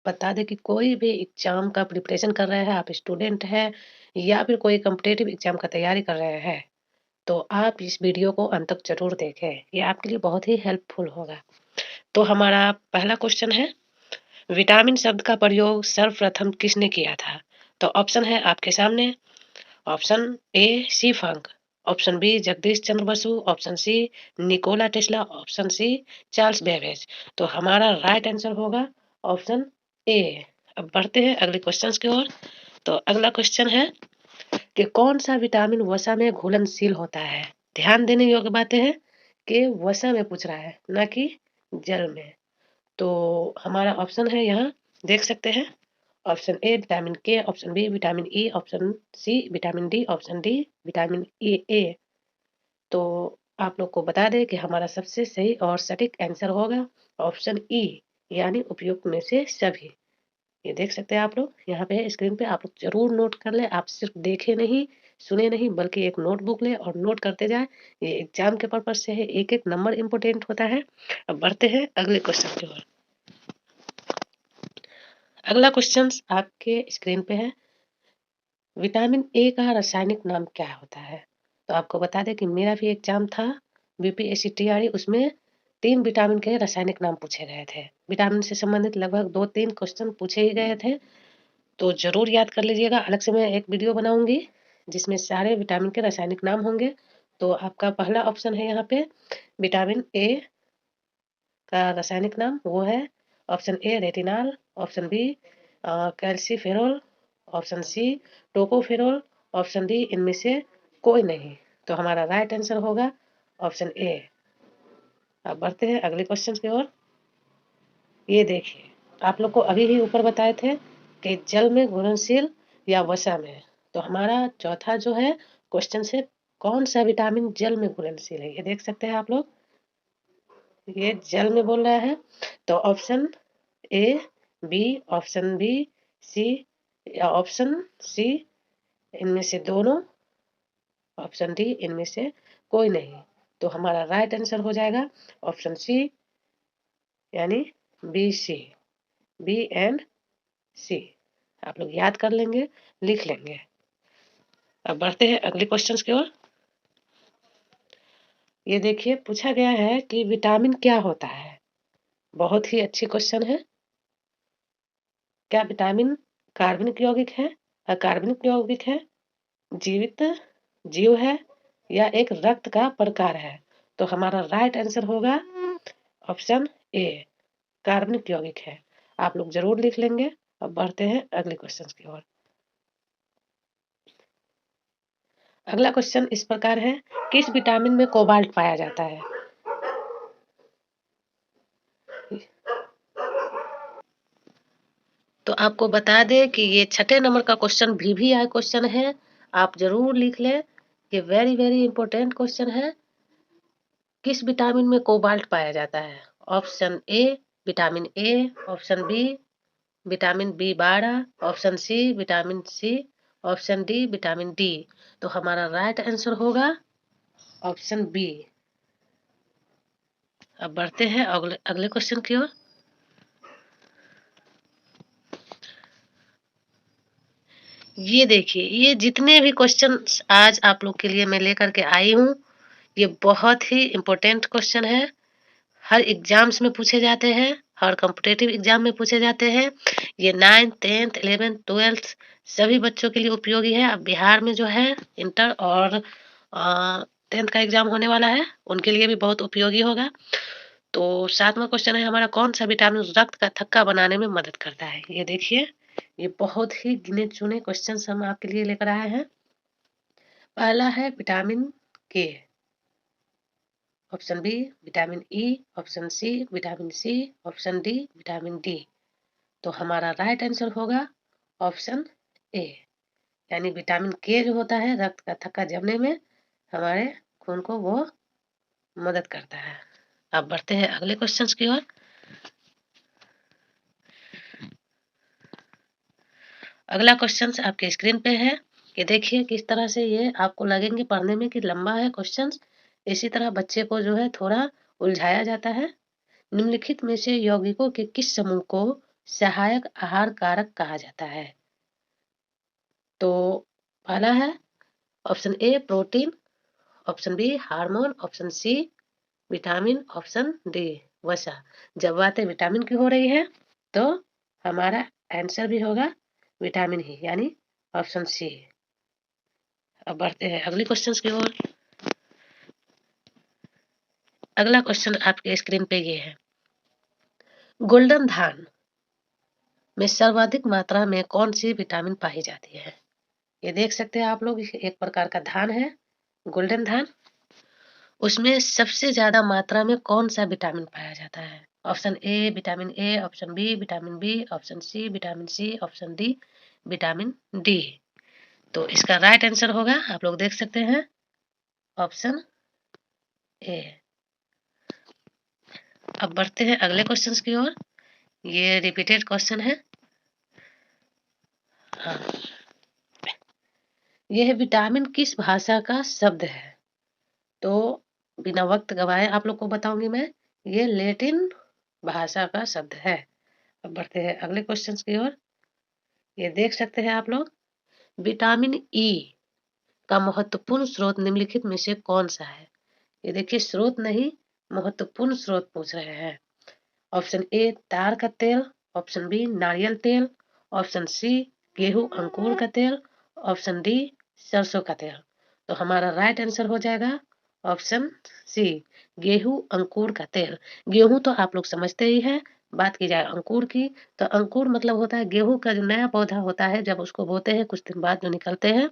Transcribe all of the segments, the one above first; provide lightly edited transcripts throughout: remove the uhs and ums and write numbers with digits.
बता दें कि कोई भी एग्ज़ाम का प्रिपरेशन कर रहे हैं, आप स्टूडेंट हैं या फिर कोई कॉम्पिटिटिव एग्ज़ाम का तैयारी कर रहे हैं, तो आप इस वीडियो को अंत तक ज़रूर देखें। ये आपके लिए बहुत ही हेल्पफुल होगा। तो हमारा पहला क्वेश्चन है, विटामिन शब्द का प्रयोग सर्वप्रथम किसने किया था? तो ऑप्शन है आपके सामने। Option A C Frank, option B Jagdish Chandra Basu, option C Nikola Tesla, option C Charles Babbage. तो हमारा राइट आंसर होगा ऑप्शन ए। अब बढ़ते हैं अगले क्वेश्चन की ओर। तो अगला क्वेश्चन है कि कौन सा विटामिन वसा में घुलनशील होता है? ध्यान देने योग्य बातें हैं कि वसा में पूछ रहा है, ना कि जल में। तो हमारा ऑप्शन है यहाँ, देख सकते हैं। Option A vitamin K, option B vitamin E, option C vitamin D, option D vitamin A. तो आप लोग को बता दें कि हमारा सबसे सही और सटीक आंसर होगा ऑप्शन ई, यानी उपयुक्त में से सभी। ये देख सकते हैं आप लोग यहाँ पे स्क्रीन पे। आप लोग जरूर नोट कर ले, आप सिर्फ देखे नहीं सुने नहीं बल्कि एक नोटबुक ले और नोट करते जाए। ये एग्जाम के पर्पज से है, एक एक नंबर इंपोर्टेंट होता है। अब बढ़ते हैं अगले क्वेश्चन की ओर। अगला क्वेश्चन आपके स्क्रीन पे है, विटामिन ए का रासायनिक नाम क्या होता है? तो आपको बता दें कि मेरा भी एग्जाम था बीपीएससी उसमें 3 विटामिन के रासायनिक नाम पूछे गए थे। विटामिन से संबंधित लगभग 2-3 क्वेश्चन पूछे ही गए थे, तो ज़रूर याद कर लीजिएगा। अलग से मैं एक वीडियो बनाऊंगी जिसमें सारे विटामिन के रासायनिक नाम होंगे। तो आपका पहला ऑप्शन है यहाँ पे विटामिन ए का रासायनिक नाम, वो है option A retinol, option B calciferol, option C tocopherol, option D इनमें से कोई नहीं। तो हमारा राइट आंसर होगा ऑप्शन ए। अब बढ़ते हैं अगले क्वेश्चन की ओर। ये देखिए, आप लोग को अभी ही ऊपर बताए थे कि जल में घुलनशील या वसा में। तो हमारा चौथा जो है क्वेश्चन से, कौन सा विटामिन जल में घुलनशील है? ये देख सकते हैं आप लोग, ये जल में बोल रहा है। तो option A, B, option B, C या ऑप्शन सी इनमें से दोनों, ऑप्शन डी इनमें से कोई नहीं। तो हमारा राइट आंसर हो जाएगा ऑप्शन सी, यानी बी सी, बी एंड सी। आप लोग याद कर लेंगे, लिख लेंगे। अब बढ़ते हैं अगले क्वेश्चंस की ओर। ये देखिए, पूछा गया है कि विटामिन क्या होता है? बहुत ही अच्छी क्वेश्चन है। क्या विटामिन कार्बनिक यौगिक है, अकार्बनिक यौगिक है, जीवित जीव है या एक रक्त का प्रकार है? तो हमारा राइट आंसर होगा ऑप्शन ए, कार्बनिक यौगिक है। आप लोग जरूर लिख लेंगे। अब बढ़ते हैं अगले क्वेश्चन की ओर। अगला क्वेश्चन इस प्रकार है, किस विटामिन में कोबाल्ट पाया जाता है? तो आपको बता दें कि ये छठे नंबर का क्वेश्चन भी आया क्वेश्चन है। आप जरूर लिख लें, ये वेरी वेरी इंपॉर्टेंट क्वेश्चन है। किस विटामिन में कोबाल्ट पाया जाता है? Option A vitamin A, option B vitamin B 12, option C vitamin C, option D vitamin D. तो हमारा राइट आंसर होगा ऑप्शन बी। अब बढ़ते हैं अगले अगले क्वेश्चन की ओर। ये देखिए, ये जितने भी क्वेश्चन आज आप लोग के लिए मैं लेकर के आई हूँ, ये बहुत ही इम्पोर्टेंट क्वेश्चन है। हर एग्जाम्स में पूछे जाते हैं, हर कॉम्पिटेटिव एग्जाम में पूछे जाते हैं। ये 9th 10th 11th 12th सभी बच्चों के लिए उपयोगी है। अब बिहार में जो है इंटर और 10th का एग्जाम होने वाला है, उनके लिए भी बहुत उपयोगी होगा। तो 7वां क्वेश्चन है हमारा, कौन सा विटामिन रक्त का थक्का बनाने में मदद करता है? ये देखिए, ये बहुत ही गिने चुने क्वेश्चन हम आपके लिए लेकर आए हैं। पहला है vitamin K, option B vitamin E, option C vitamin C, option D vitamin D. तो हमारा राइट आंसर होगा ऑप्शन ए, यानी विटामिन के जो होता है रक्त का थक्का जमने में हमारे खून को वो मदद करता है। अब बढ़ते हैं अगले क्वेश्चंस की ओर। अगला क्वेश्चन आपके स्क्रीन पे है, कि देखिए किस तरह से ये आपको लगेंगे पढ़ने में कि लंबा है क्वेश्चन। इसी तरह बच्चे को जो है थोड़ा उलझाया जाता है। निम्नलिखित में से यौगिकों के किस समूह को सहायक आहार कारक कहा जाता है? तो पहला है option A protein, option B hormone, option C vitamin, option D वसा। जब बातें विटामिन की हो रही है तो हमारा आंसर भी होगा विटामिन ही, यानी ऑप्शन सी। अब बढ़ते हैं अगले क्वेश्चन की ओर। अगला क्वेश्चन आपके स्क्रीन पे ये है, गोल्डन धान में सर्वाधिक मात्रा में कौन सी विटामिन पाई जाती है? ये देख सकते हैं आप लोग, एक प्रकार का धान है गोल्डन धान, उसमें सबसे ज्यादा मात्रा में कौन सा विटामिन पाया जाता है? Option A vitamin A, option B vitamin B, option C vitamin C, option D vitamin D. तो इसका राइट आंसर होगा, आप लोग देख सकते हैं, ऑप्शन ए। अब बढ़ते हैं अगले क्वेश्चन की ओर। ये रिपीटेड क्वेश्चन है। हाँ, यह विटामिन किस भाषा का शब्द है? तो बिना वक्त गवाए आप लोग को बताऊंगी मैं, ये लैटिन भाषा का शब्द है। अब बढ़ते हैं अगले क्वेश्चन की ओर। ये देख सकते हैं आप लोग, विटामिन ई का महत्वपूर्ण स्रोत निम्नलिखित में से कौन सा है? ये देखिए, स्रोत नहीं, महत्वपूर्ण स्रोत पूछ रहे हैं। ऑप्शन ए तार का तेल, ऑप्शन बी नारियल तेल, ऑप्शन सी गेहूं अंकुर का तेल, ऑप्शन डी सरसों का तेल। तो हमारा राइट आंसर हो जाएगा ऑप्शन सी गेहूं अंकुर का तेल। गेहूं तो आप लोग समझते ही हैं। बात की जाए अंकुर की, तो अंकुर मतलब होता है गेहूं का जो नया पौधा होता है, जब उसको बोते हैं कुछ दिन बाद जो निकलते हैं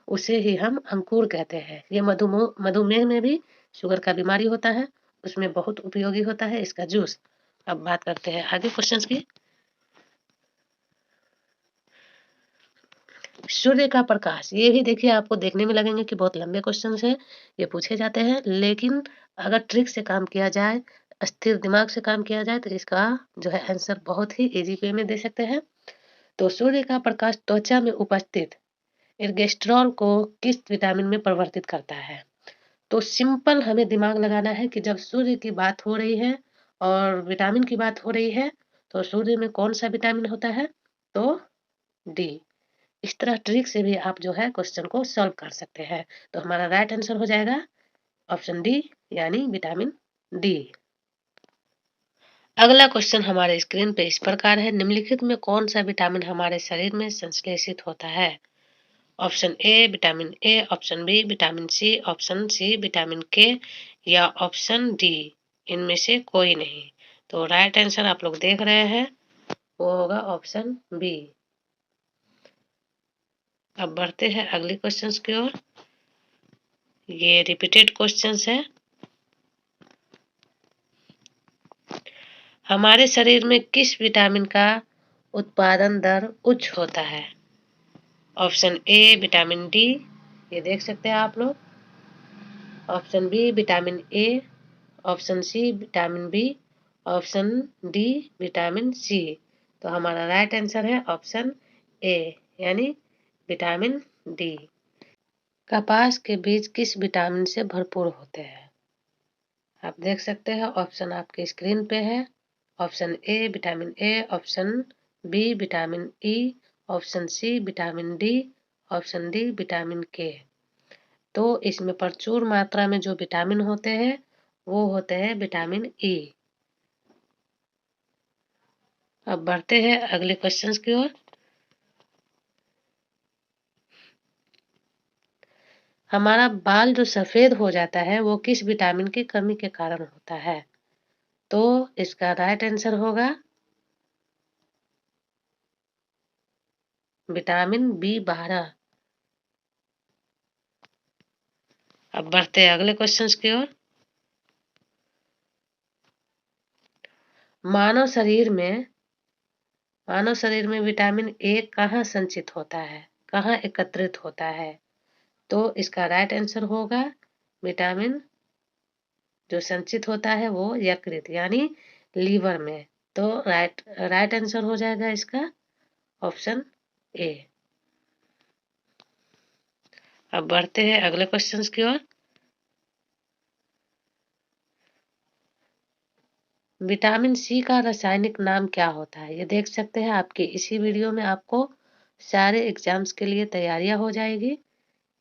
उसे ही हम अंकुर कहते हैं। ये मधुमेह में भी शुगर का बीमारी होता है, उसमें बहुत उपयोगी होता है इसका जूस। अब बात करते हैं आगे क्वेश्चंस की। सूर्य का प्रकाश, ये भी देखिए आपको देखने में लगेंगे कि बहुत लंबे क्वेश्चंस हैं, ये पूछे जाते हैं, लेकिन अगर ट्रिक से काम किया जाए, स्थिर दिमाग से काम किया जाए, तो इसका जो है आंसर बहुत ही इजी वे में दे सकते हैं। तो सूर्य का प्रकाश त्वचा में उपस्थित एर्गेस्ट्रॉल को किस विटामिन में परिवर्तित करता है? तो सिंपल हमें दिमाग लगाना है कि जब सूर्य की बात हो रही है और विटामिन की बात हो रही है, तो सूर्य में कौन सा विटामिन होता है? तो डी। इस तरह ट्रिक से भी आप जो है क्वेश्चन को सॉल्व कर सकते हैं। तो हमारा राइट आंसर हो जाएगा ऑप्शन डी, यानी विटामिन डी। अगला क्वेश्चन हमारे स्क्रीन पे इस प्रकार है, निम्नलिखित में कौन सा विटामिन हमारे शरीर में संश्लेषित होता है? Option A vitamin A, option B vitamin C, option C vitamin K, या ऑप्शन डी इनमें से कोई नहीं। तो राइट आंसर आप लोग देख रहे हैं, वो होगा ऑप्शन बी। अब बढ़ते हैं अगले क्वेश्चंस की ओर। ये रिपीटेड क्वेश्चंस है। हमारे शरीर में किस विटामिन का उत्पादन दर उच्च होता है? ऑप्शन ए विटामिन डी, ये देख सकते हैं आप लोग, option B vitamin A, option C vitamin B, option D vitamin C. तो हमारा राइट आंसर है ऑप्शन ए, यानी विटामिन डी। कपास के बीज किस विटामिन से भरपूर होते हैं? आप देख सकते हैं, ऑप्शन आपके स्क्रीन पे है। Option A vitamin A, option B vitamin E, option C vitamin D, option D vitamin K. तो इसमें प्रचुर मात्रा में जो विटामिन होते हैं वो होते हैं विटामिन ई। अब बढ़ते हैं अगले क्वेश्चंस की ओर। हमारा बाल जो सफेद हो जाता है वो किस विटामिन की कमी के कारण होता है? तो इसका राइट आंसर होगा विटामिन बी 12। अब बढ़ते हैं अगले क्वेश्चंस की ओर। मानव शरीर में मानव शरीर में विटामिन ए कहाँ संचित होता है, कहाँ एकत्रित होता है? तो इसका राइट आंसर होगा विटामिन जो संचित होता है वो यकृत यानी लीवर में। तो राइट आंसर हो जाएगा इसका ऑप्शन ए। अब बढ़ते हैं अगले क्वेश्चंस की ओर। विटामिन सी का रासायनिक नाम क्या होता है? ये देख सकते हैं आपके इसी वीडियो में आपको सारे एग्जाम्स के लिए तैयारियां हो जाएगी।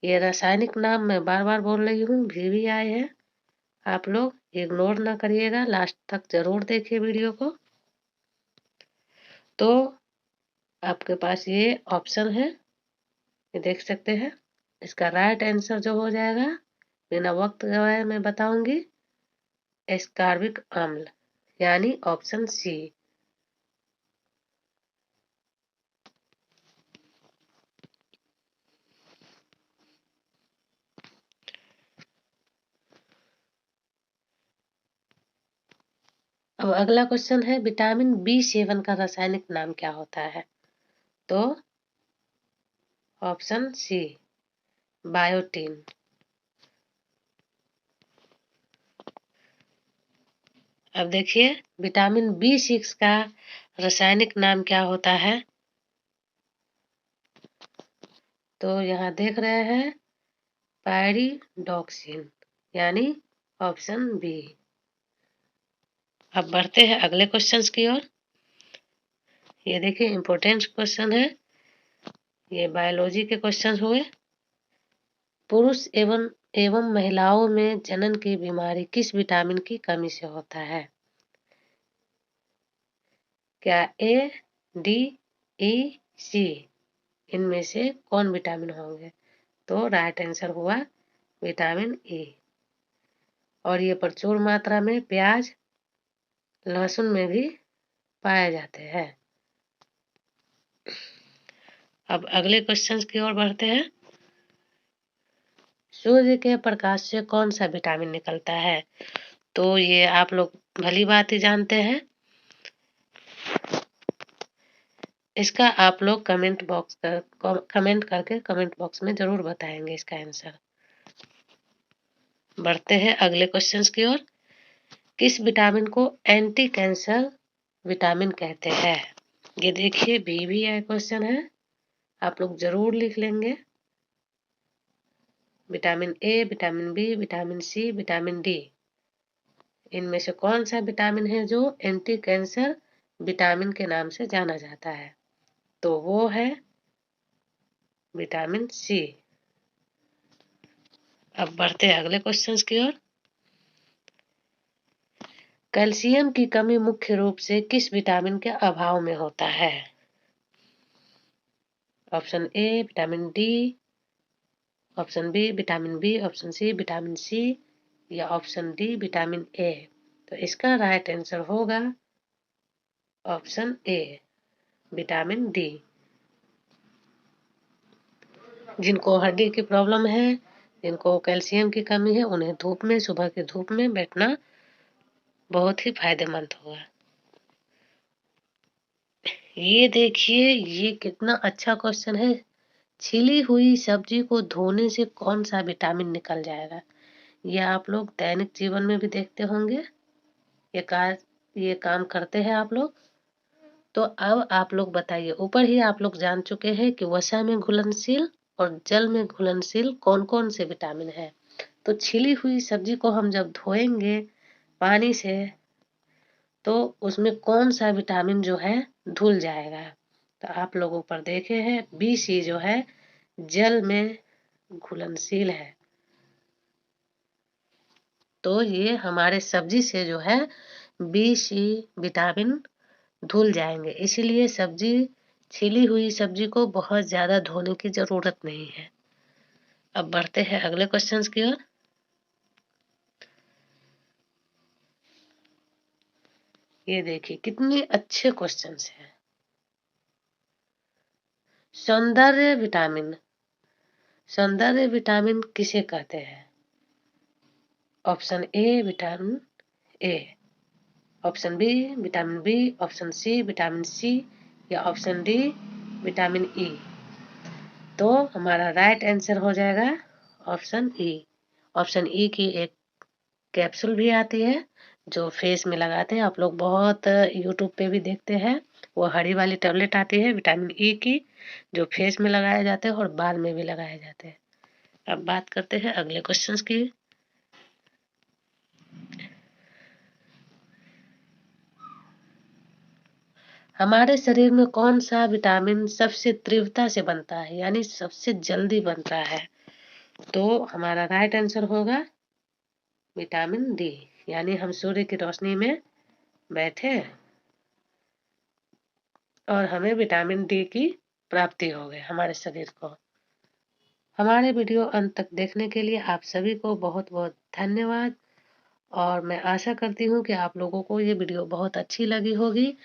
ये रासायनिक नाम मैं बार बार बोल रही हूँ, भी आए हैं। आप लोग इग्नोर ना करिएगा, लास्ट तक जरूर देखिए वीडियो को। तो आपके पास ये ऑप्शन है, ये देख सकते हैं। इसका राइट आंसर जो हो जाएगा, बिना वक्त गवाए मैं बताऊंगी, एस्कॉर्बिक अम्ल, यानी ऑप्शन सी। अब अगला क्वेश्चन है, विटामिन बी7 का रासायनिक नाम क्या होता है? तो ऑप्शन सी, बायोटीन। अब देखिए, विटामिन बी6 का रासायनिक नाम क्या होता है? तो यहाँ देख रहे हैं, पायरिडॉक्सिन, यानी ऑप्शन बी। अब बढ़ते हैं अगले क्वेश्चंस की ओर। ये देखिए, इंपॉर्टेंट क्वेश्चन है, ये बायोलॉजी के क्वेश्चन हुए। पुरुष एवं महिलाओं में जनन की बीमारी किस विटामिन की कमी से होता है? क्या ए, डी, ई, सी, इनमें से कौन विटामिन होंगे? तो राइट आंसर हुआ विटामिन ई। और ये प्रचुर मात्रा में प्याज, लहसुन में भी पाए जाते हैं। अब अगले क्वेश्चंस की ओर बढ़ते हैं। सूर्य के प्रकाश से कौन सा विटामिन निकलता है? तो ये आप लोग भली बात ही जानते हैं। इसका आप लोग कमेंट करके कमेंट बॉक्स में जरूर बताएंगे इसका आंसर। बढ़ते हैं अगले क्वेश्चंस की ओर। किस विटामिन को एंटी कैंसर विटामिन कहते हैं? ये देखिए, भी आया क्वेश्चन है, आप लोग जरूर लिख लेंगे। Vitamin A, vitamin B, vitamin C, vitamin D, इनमें से कौन सा विटामिन है जो एंटी कैंसर विटामिन के नाम से जाना जाता है? तो वो है विटामिन सी। अब बढ़ते हैं अगले क्वेश्चंस की ओर। कैल्शियम की कमी मुख्य रूप से किस विटामिन के अभाव में होता है? Option A vitamin D, option B vitamin B, option C vitamin C, या ऑप्शन डी विटामिन ए। तो इसका राइट आंसर होगा ऑप्शन ए, विटामिन डी। जिनको हड्डी की प्रॉब्लम है, जिनको कैल्शियम की कमी है, उन्हें धूप में, सुबह की धूप में बैठना बहुत ही फायदेमंद होगा। ये देखिए, ये कितना अच्छा क्वेश्चन है। छिली हुई सब्जी को धोने से कौन सा विटामिन निकल जाएगा? ये आप लोग दैनिक जीवन में भी देखते होंगे, ये का ये काम करते हैं आप लोग। तो अब आप लोग बताइए, ऊपर ही आप लोग जान चुके हैं कि वसा में घुलनशील और जल में घुलनशील कौन कौन से विटामिन है। तो छिली हुई सब्जी को हम जब धोएंगे पानी से, तो उसमें कौन सा विटामिन जो है धुल जाएगा? तो आप लोग ऊपर देखे हैं, बी सी जो है जल में घुलनशील है। तो ये हमारे सब्जी से जो है बी सी विटामिन धुल जाएंगे, इसीलिए छिली हुई सब्जी को बहुत ज्यादा धोने की जरूरत नहीं है। अब बढ़ते हैं अगले क्वेश्चंस की ओर। ये देखिए, कितने अच्छे क्वेश्चंस हैं। सौंदर्य विटामिन, सौंदर्य विटामिन किसे कहते हैं? Option A vitamin A, option B vitamin B, option C vitamin C, या ऑप्शन डी विटामिन ई। तो हमारा राइट आंसर हो जाएगा ऑप्शन ई। ऑप्शन ई की एक कैप्सूल भी आती है जो फेस में लगाते हैं, आप लोग बहुत यूट्यूब पे भी देखते हैं। वो हरी वाली टेबलेट आती है विटामिन ई की, जो फेस में लगाए जाते हैं और बाल में भी लगाए जाते हैं। अब बात करते हैं अगले क्वेश्चंस की। हमारे शरीर में कौन सा विटामिन सबसे तीव्रता से बनता है, यानी सबसे जल्दी बनता है? तो हमारा राइट आंसर होगा विटामिन डी। यानी हम सूर्य की रोशनी में बैठे और हमें विटामिन डी की प्राप्ति हो गई हमारे शरीर को। हमारे वीडियो अंत तक देखने के लिए आप सभी को बहुत बहुत धन्यवाद। और मैं आशा करती हूँ कि आप लोगों को ये वीडियो बहुत अच्छी लगी होगी